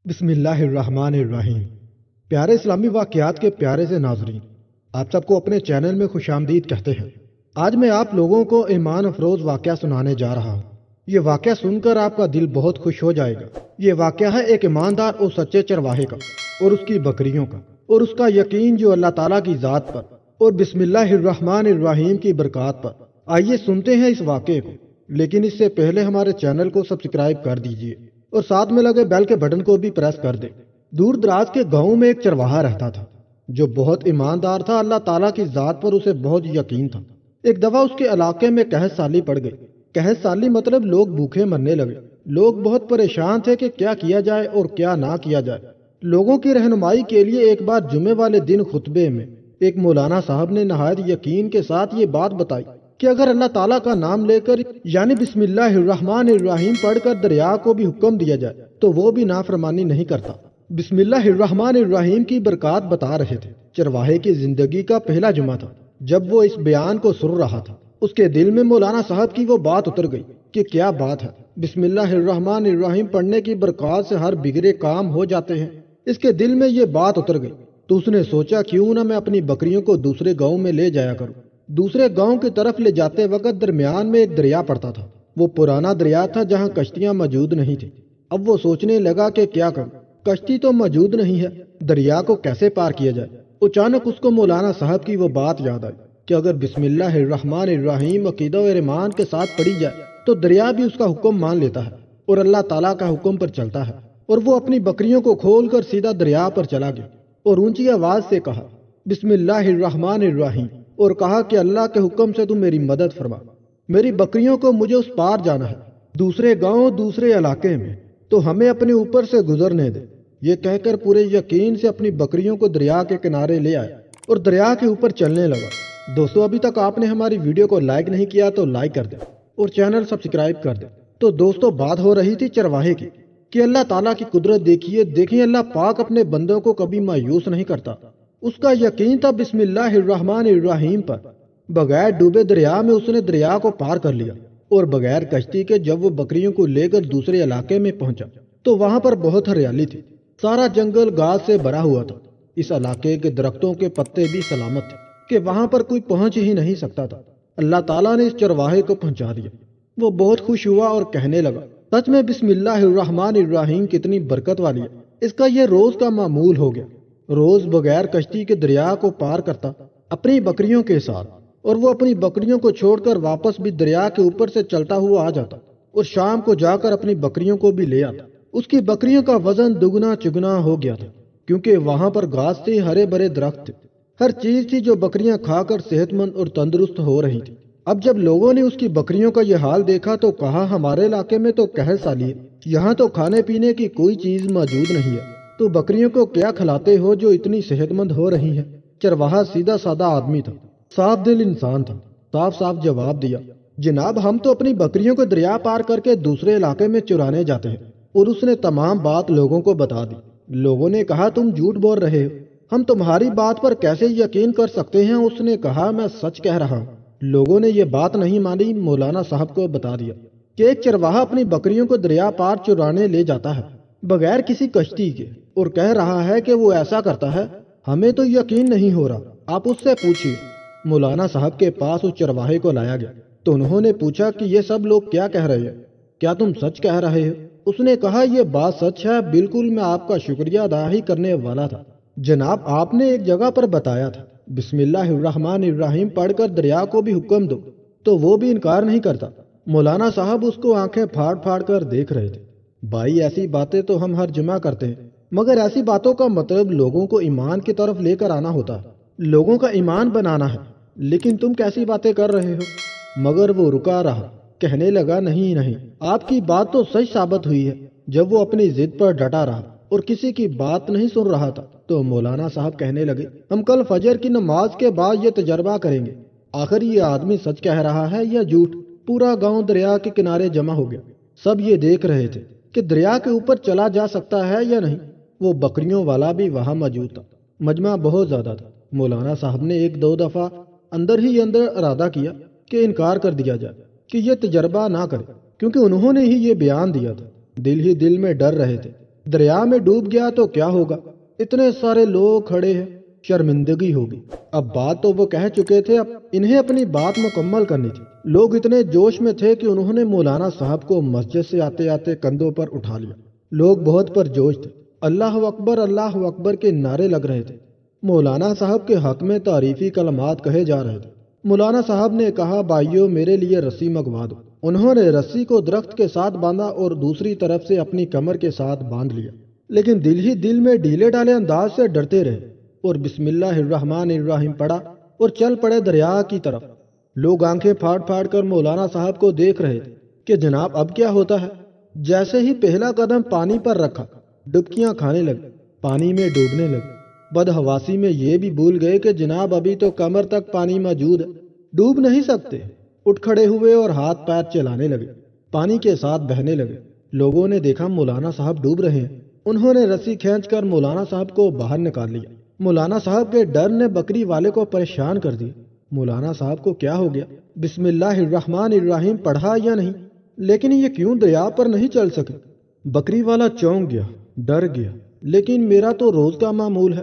بسم اللہ الرحمن الرحیم۔ پیارے اسلامی واقعات کے پیارے سے ناظرین، آپ سب کو اپنے چینل میں خوش آمدید کہتے ہیں۔ آج میں آپ لوگوں کو ایمان افروز واقعہ سنانے جا رہا ہوں۔ یہ واقعہ سن کر آپ کا دل بہت خوش ہو جائے گا۔ یہ واقعہ ہے ایک ایماندار اور سچے چرواہے کا اور اس کی بکریوں کا، اور اس کا یقین جو اللہ تعالیٰ کی ذات پر اور بسم اللہ الرحمن الرحیم کی برکات پر۔ آئیے سنتے ہیں اس واقعے کو، لیکن اس سے پہلے ہمارے چینل کو سبسکرائب کر دیجئے اور ساتھ میں لگے بیل کے بٹن کو بھی پریس کر دیں۔ دور دراز کے گاؤں میں ایک چرواہا رہتا تھا جو بہت ایماندار تھا۔ اللہ تعالیٰ کی ذات پر اسے بہت یقین تھا۔ ایک دفعہ اس کے علاقے میں قحط سالی پڑ گئی۔ قحط سالی مطلب لوگ بھوکے مرنے لگے۔ لوگ بہت پریشان تھے کہ کیا کیا جائے اور کیا نہ کیا جائے۔ لوگوں کی رہنمائی کے لیے ایک بار جمعے والے دن خطبے میں ایک مولانا صاحب نے نہایت یقین کے ساتھ یہ بات بتائی کہ اگر اللہ تعالیٰ کا نام لے کر یعنی بسم اللہ الرحمن الرحیم پڑھ کر دریا کو بھی حکم دیا جائے تو وہ بھی نافرمانی نہیں کرتا۔ بسم اللہ الرحمن الرحیم کی برکات بتا رہے تھے۔ چرواہے کی زندگی کا پہلا جمعہ تھا جب وہ اس بیان کو سن رہا تھا۔ اس کے دل میں مولانا صاحب کی وہ بات اتر گئی کہ کیا بات ہے، بسم اللہ الرحمن الرحیم پڑھنے کی برکات سے ہر بگڑے کام ہو جاتے ہیں۔ اس کے دل میں یہ بات اتر گئی تو اس نے سوچا کیوں نہ میں اپنی بکریوں کو دوسرے گاؤں میں لے جایا کروں۔ دوسرے گاؤں کی طرف لے جاتے وقت درمیان میں ایک دریا پڑتا تھا۔ وہ پرانا دریا تھا جہاں کشتیاں موجود نہیں تھیں۔ اب وہ سوچنے لگا کہ کیا کروں، کشتی تو موجود نہیں ہے، دریا کو کیسے پار کیا جائے۔ اچانک اس کو مولانا صاحب کی وہ بات یاد آئی کہ اگر بسم اللہ الرحمن الرحیم عقیدہ و ایمان کے ساتھ پڑھی جائے تو دریا بھی اس کا حکم مان لیتا ہے اور اللہ تعالیٰ کا حکم پر چلتا ہے۔ اور وہ اپنی بکریوں کو کھول کر سیدھا دریا پر چلا گیا اور اونچی آواز سے کہا بسم اللہ الرحمن الرحیم، اور کہا کہ اللہ کے حکم سے تو میری مدد فرما، میری بکریوں کو مجھے اس پار جانا ہے، دوسرے گاؤں دوسرے علاقے میں، تو ہمیں اپنے اوپر سے گزرنے دے۔ یہ کہہ کر پورے یقین سے اپنی بکریوں کو دریا کے کنارے لے آیا اور دریا کے اوپر چلنے لگا۔ دوستو، ابھی تک آپ نے ہماری ویڈیو کو لائک نہیں کیا تو لائک کر دیں اور چینل سبسکرائب کر دیں۔ تو دوستو، بات ہو رہی تھی چرواہے کی کہ اللہ تعالیٰ کی قدرت دیکھیے اللہ پاک اپنے بندوں کو کبھی مایوس نہیں کرتا۔ اس کا یقین تھا بسم اللہ الرحمن الرحیم پر۔ بغیر ڈوبے دریا میں اس نے دریا کو پار کر لیا اور بغیر کشتی کے جب وہ بکریوں کو لے کر دوسرے علاقے میں پہنچا تو وہاں پر بہت ہریالی تھی۔ سارا جنگل گھاس سے بھرا ہوا تھا۔ اس علاقے کے درختوں کے پتے بھی سلامت تھے کہ وہاں پر کوئی پہنچ ہی نہیں سکتا تھا۔ اللہ تعالیٰ نے اس چرواہے کو پہنچا دیا۔ وہ بہت خوش ہوا اور کہنے لگا سچ میں بسم اللہ الرحمن الرحیم کتنی برکت والی ہے۔ اس کا یہ روز کا معمول ہو گیا۔ روز بغیر کشتی کے دریا کو پار کرتا اپنی بکریوں کے ساتھ، اور وہ اپنی بکریوں کو چھوڑ کر واپس بھی دریا کے اوپر سے چلتا ہوا آ جاتا اور شام کو جا کر اپنی بکریوں کو بھی لے آتا۔ اس کی بکریوں کا وزن دگنا چگنا ہو گیا تھا کیونکہ وہاں پر گھاس تھی، ہرے بھرے درخت تھے، ہر چیز تھی جو بکریاں کھا کر صحت مند اور تندرست ہو رہی تھی۔ اب جب لوگوں نے اس کی بکریوں کا یہ حال دیکھا تو کہا ہمارے علاقے میں تو قحط سالی ہے، یہاں تو کھانے پینے کی کوئی چیز موجود نہیں ہے، تو بکریوں کو کیا کھلاتے ہو جو اتنی صحت مند ہو رہی ہیں۔ چرواہا سیدھا سادہ آدمی تھا، صاف دل انسان تھا۔ صاف صاف جواب دیا جناب ہم تو اپنی بکریوں کو دریا پار کر کے دوسرے علاقے میں چرانے جاتے ہیں۔ اور اس نے تمام بات لوگوں کو بتا دی۔ لوگوں نے کہا تم جھوٹ بول رہے ہو، ہم تمہاری بات پر کیسے یقین کر سکتے ہیں؟ اس نے کہا میں سچ کہہ رہا ہوں۔ لوگوں نے یہ بات نہیں مانی۔ مولانا صاحب کو بتا دیا کہ ایک چرواہا اپنی بکریوں کو دریا پار چرانے لے جاتا ہے بغیر کسی کشتی کے، اور کہہ رہا ہے کہ وہ ایسا کرتا ہے، ہمیں تو یقین نہیں ہو رہا، آپ اس سے پوچھیے۔ مولانا صاحب کے پاس اس چرواہے کو لایا گیا تو انہوں نے پوچھا کہ یہ سب لوگ کیا کہہ رہے ہیں، کیا تم سچ کہہ رہے ہو؟ اس نے کہا یہ بات سچ ہے، بالکل میں آپ کا شکریہ ادا ہی کرنے والا تھا۔ جناب آپ نے ایک جگہ پر بتایا تھا بسم اللہ الرحمن الرحیم پڑھ کر دریا کو بھی حکم دو تو وہ بھی انکار نہیں کرتا۔ مولانا صاحب اس کو آنکھیں پھاڑ پھاڑ کر دیکھ رہے تھے۔ بھائی ایسی باتیں تو ہم ہر جمعہ کرتے ہیں، مگر ایسی باتوں کا مطلب لوگوں کو ایمان کی طرف لے کر آنا ہوتا ہے، لوگوں کا ایمان بنانا ہے، لیکن تم کیسی باتیں کر رہے ہو؟ مگر وہ رکا رہا، کہنے لگا نہیں آپ کی بات تو سچ ثابت ہوئی ہے۔ جب وہ اپنی ضد پر ڈٹا رہا اور کسی کی بات نہیں سن رہا تھا تو مولانا صاحب کہنے لگے ہم کل فجر کی نماز کے بعد یہ تجربہ کریں گے، آخر یہ آدمی سچ کہہ رہا ہے یا جھوٹ۔ پورا گاؤں دریا کے کنارے جمع ہو گیا۔ سب یہ دیکھ رہے تھے کہ دریا کے اوپر چلا جا سکتا ہے یا نہیں۔ وہ بکریوں والا بھی وہاں موجود تھا۔ مجمع بہت زیادہ تھا۔ مولانا صاحب نے ایک دو دفعہ اندر ہی اندر ارادہ کیا کہ انکار کر دیا جائے کہ یہ تجربہ نہ کرے، کیونکہ انہوں نے ہی یہ بیان دیا تھا۔ دل ہی دل میں ڈر رہے تھے دریا میں ڈوب گیا تو کیا ہوگا؟ اتنے سارے لوگ کھڑے ہیں، شرمندگی ہوگی۔ اب بات تو وہ کہہ چکے تھے، اب انہیں اپنی بات مکمل کرنی تھی۔ لوگ اتنے جوش میں تھے کہ انہوں نے مولانا صاحب کو مسجد سے آتے آتے کندھوں پر اٹھا لیا۔ لوگ بہت پرجوش تھے، اللہ اکبر کے نعرے لگ رہے تھے۔ مولانا صاحب کے حق میں تعریفی کلمات کہے جا رہے تھے۔ مولانا صاحب نے کہا، بھائیو میرے لیے رسی منگوا دو۔ انہوں نے رسی کو درخت کے ساتھ باندھا اور دوسری طرف سے اپنی کمر کے ساتھ باندھ لیا، لیکن دل ہی دل میں ڈھیلے ڈالے انداز سے ڈرتے رہے اور بسم اللہ الرحمن الرحیم پڑھا اور چل پڑے دریا کی طرف۔ لوگ آنکھیں پھاڑ پھاڑ کر مولانا صاحب کو دیکھ رہے تھے کہ جناب اب کیا ہوتا ہے۔ جیسے ہی پہلا قدم پانی پر رکھا، ڈبکیاں کھانے لگے، پانی میں ڈوبنے لگے۔ بدحواسی میں یہ بھی بھول گئے کہ جناب ابھی تو کمر تک پانی موجود ہے، ڈوب نہیں سکتے۔ اٹھ کھڑے ہوئے اور ہاتھ پیر چلانے لگے، پانی کے ساتھ بہنے لگے۔ لوگوں نے دیکھا مولانا صاحب ڈوب رہے ہیں۔ انہوں نے رسی کھینچ کر مولانا صاحب کو باہر نکال لیا۔ مولانا صاحب کے ڈر نے بکری والے کو پریشان کر دیا۔ مولانا صاحب کو کیا ہو گیا؟ بسم اللہ الرحمن الرحیم پڑھا یا نہیں، لیکن یہ کیوں دریا پر نہیں چل سکے؟ بکری والا چونک گیا، ڈر گیا، لیکن میرا تو روز کا معمول ہے۔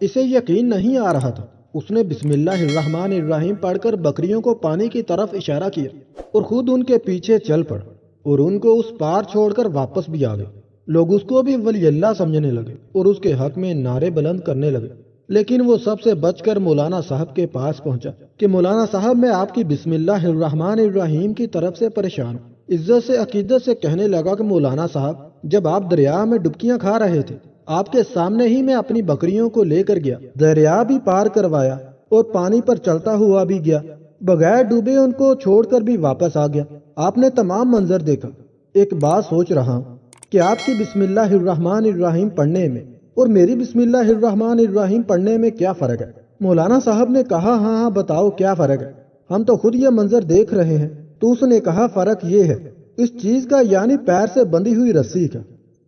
اسے یقین نہیں آ رہا تھا۔ اس نے بسم اللہ الرحمن الرحیم پڑھ کر بکریوں کو پانی کی طرف اشارہ کیا اور خود ان کے پیچھے چل پڑا اور ان کو اس پار چھوڑ کر واپس بھی آ گئے۔ لوگ اس کو بھی ولی اللہ سمجھنے لگے اور اس کے حق میں نعرے بلند کرنے لگے، لیکن وہ سب سے بچ کر مولانا صاحب کے پاس پہنچا کہ مولانا صاحب میں آپ کی بسم اللہ الرحمن الرحیم کی طرف سے پریشان ہوں۔ عزت سے عقیدت سے کہنے لگا کہ مولانا صاحب، جب آپ دریا میں ڈبکیاں کھا رہے تھے، آپ کے سامنے ہی میں اپنی بکریوں کو لے کر گیا، دریا بھی پار کروایا اور پانی پر چلتا ہوا بھی گیا، بغیر ڈوبے ان کو چھوڑ کر بھی واپس آ گیا۔ آپ نے تمام منظر دیکھا۔ ایک بات سوچ رہا ہوں کہ آپ کی بسم اللہ الرحمن الرحیم پڑھنے میں اور میری بسم اللہ الرحمن الرحیم پڑھنے میں کیا فرق ہے؟ مولانا صاحب نے کہا، ہاں بتاؤ کیا فرق ہے، ہم تو خود یہ منظر دیکھ رہے ہیں۔ تو اس نے کہا، فرق یہ ہے اس چیز کا، یعنی پیر سے بندھی ہوئی رسی کا۔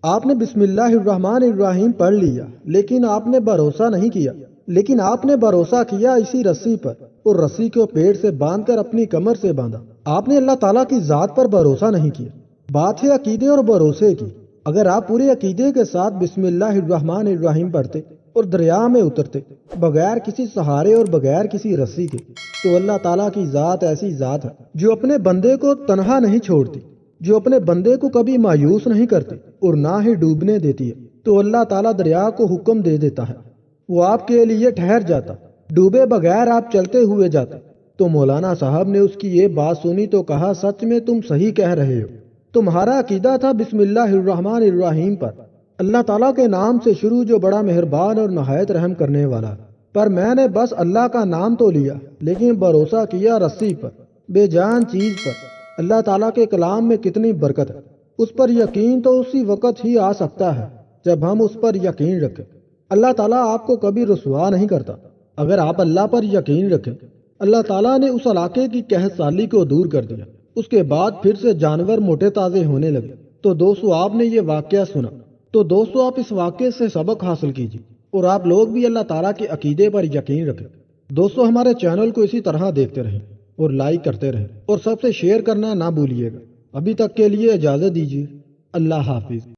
آپ نے بسم اللہ الرحمن الرحیم پڑھ لیا، لیکن آپ نے بھروسہ نہیں کیا، لیکن آپ نے بھروسہ کیا اسی رسی پر اور رسی کو پیڑ سے باندھ کر اپنی کمر سے باندھا۔ آپ نے اللہ تعالیٰ کی ذات پر بھروسہ نہیں کیا۔ بات ہے عقیدے اور بھروسے کی۔ اگر آپ پورے عقیدے کے ساتھ بسم اللہ الرحمن الرحیم پڑھتے اور دریا میں اترتے بغیر کسی سہارے اور بغیر کسی رسی کے، تو اللہ تعالیٰ کی ذات ایسی ذات ہے جو اپنے بندے کو تنہا نہیں چھوڑتی، جو اپنے بندے کو کبھی مایوس نہیں کرتی اور نہ ہی ڈوبنے دیتی ہے۔ تو اللہ تعالیٰ دریا کو حکم دے دیتا ہے، وہ آپ کے لیے ٹھہر جاتا، ڈوبے بغیر آپ چلتے ہوئے جاتے۔ تو مولانا صاحب نے اس کی یہ بات سنی تو کہا، سچ میں تم صحیح کہہ رہے ہو۔ تمہارا عقیدہ تھا بسم اللہ الرحمن الرحیم پر، اللہ تعالیٰ کے نام سے شروع جو بڑا مہربان اور نہایت رحم کرنے والا ہے، پر میں نے بس اللہ کا نام تو لیا، لیکن بھروسہ کیا رسی پر، بے جان چیز پر۔ اللہ تعالیٰ کے کلام میں کتنی برکت ہے۔ اس پر یقین تو اسی وقت ہی آ سکتا ہے جب ہم اس پر یقین رکھیں۔ اللہ تعالیٰ آپ کو کبھی رسوا نہیں کرتا اگر آپ اللہ پر یقین رکھیں۔ اللہ تعالیٰ نے اس علاقے کی قحط سالی کو دور کر دیا۔ اس کے بعد پھر سے جانور موٹے تازے ہونے لگے۔ تو دوستو، آپ نے یہ واقعہ سنا، تو دوستو آپ اس واقعے سے سبق حاصل کیجیے اور آپ لوگ بھی اللہ تعالیٰ کے عقیدے پر یقین رکھیں۔ دوستو، ہمارے چینل کو اسی طرح دیکھتے رہیں اور لائک کرتے رہیں اور سب سے شیئر کرنا نہ بھولیے گا۔ ابھی تک کے لیے اجازت دیجیے۔ اللہ حافظ۔